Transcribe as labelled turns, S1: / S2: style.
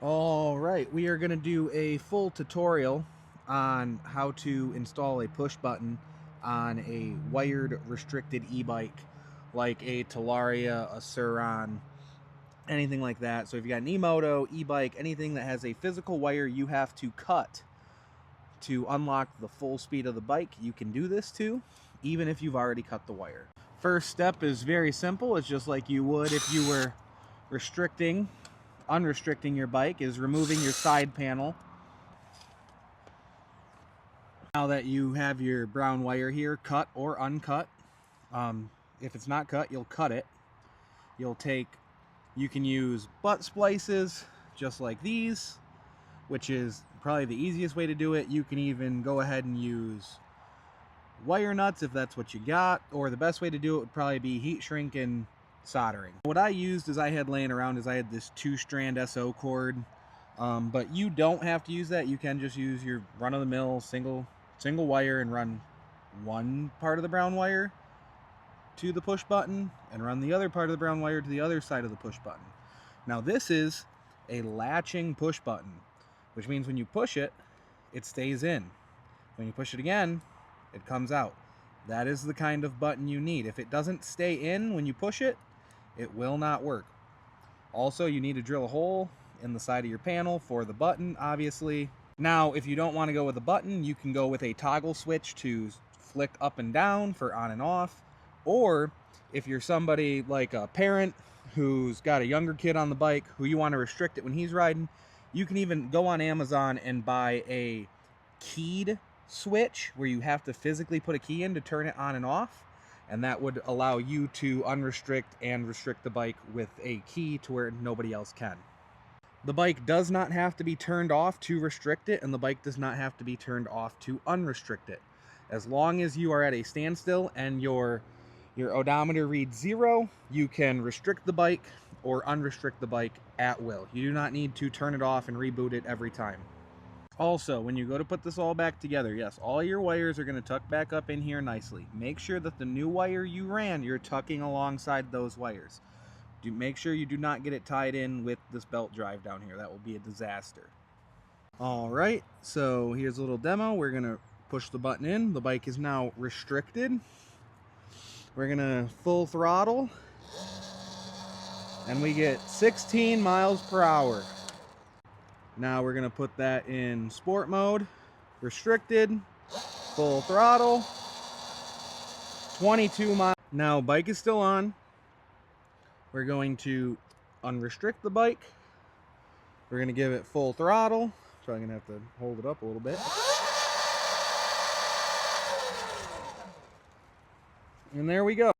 S1: All right, we are going to do a full tutorial on how to install a push button on a wired restricted e-bike like a Talaria, a Suron, anything like that. So if you got an moto, e-bike, anything that has a physical wire you have to cut to unlock the full speed of the bike, you can do this too, even if you've already cut the wire. First step is very simple. It's just like you would if you were unrestricting your bike, is removing your side panel. Now that you have your brown wire here cut or uncut, if it's not cut, you'll cut it. You can use butt splices just like these, which is probably the easiest way to do it. You can even go ahead and use wire nuts if that's what you got, or the best way to do it would probably be heat shrink and soldering. What I used is I had laying around is I had this 2-strand SO cord, but you don't have to use that. You can just use your run-of-the-mill single wire and run one part of the brown wire to the push button and run the other part of the brown wire to the other side of the push button. Now this is a latching push button, which means when you push it, it stays in. When you push it again, it comes out. That is the kind of button you need. If it doesn't stay in when you push it, it will not work. Also, you need to drill a hole in the side of your panel for the button, obviously. Now, if you don't want to go with a button, you can go with a toggle switch to flick up and down for on and off. Or if you're somebody like a parent who's got a younger kid on the bike who you want to restrict it when he's riding, you can even go on Amazon and buy a keyed switch where you have to physically put a key in to turn it on and off, and that would allow you to unrestrict and restrict the bike with a key to where nobody else can. The bike does not have to be turned off to restrict it, and the bike does not have to be turned off to unrestrict it. As long as you are at a standstill and your odometer reads 0, you can restrict the bike or unrestrict the bike at will. You do not need to turn it off and reboot it every time. Also, when you go to put this all back together, yes, all your wires are going to tuck back up in here nicely. Make sure that the new wire you ran, you're tucking alongside those wires. Make sure you do not get it tied in with this belt drive down here. That will be a disaster. All right, so here's a little demo. We're going to push the button in. The bike is now restricted. We're going to full throttle, and we get 16 miles per hour. Now we're going to put that in sport mode, restricted, full throttle, 22 miles. Now bike is still on. We're going to unrestrict the bike. We're going to give it full throttle. Probably going to have to hold it up a little bit. And there we go.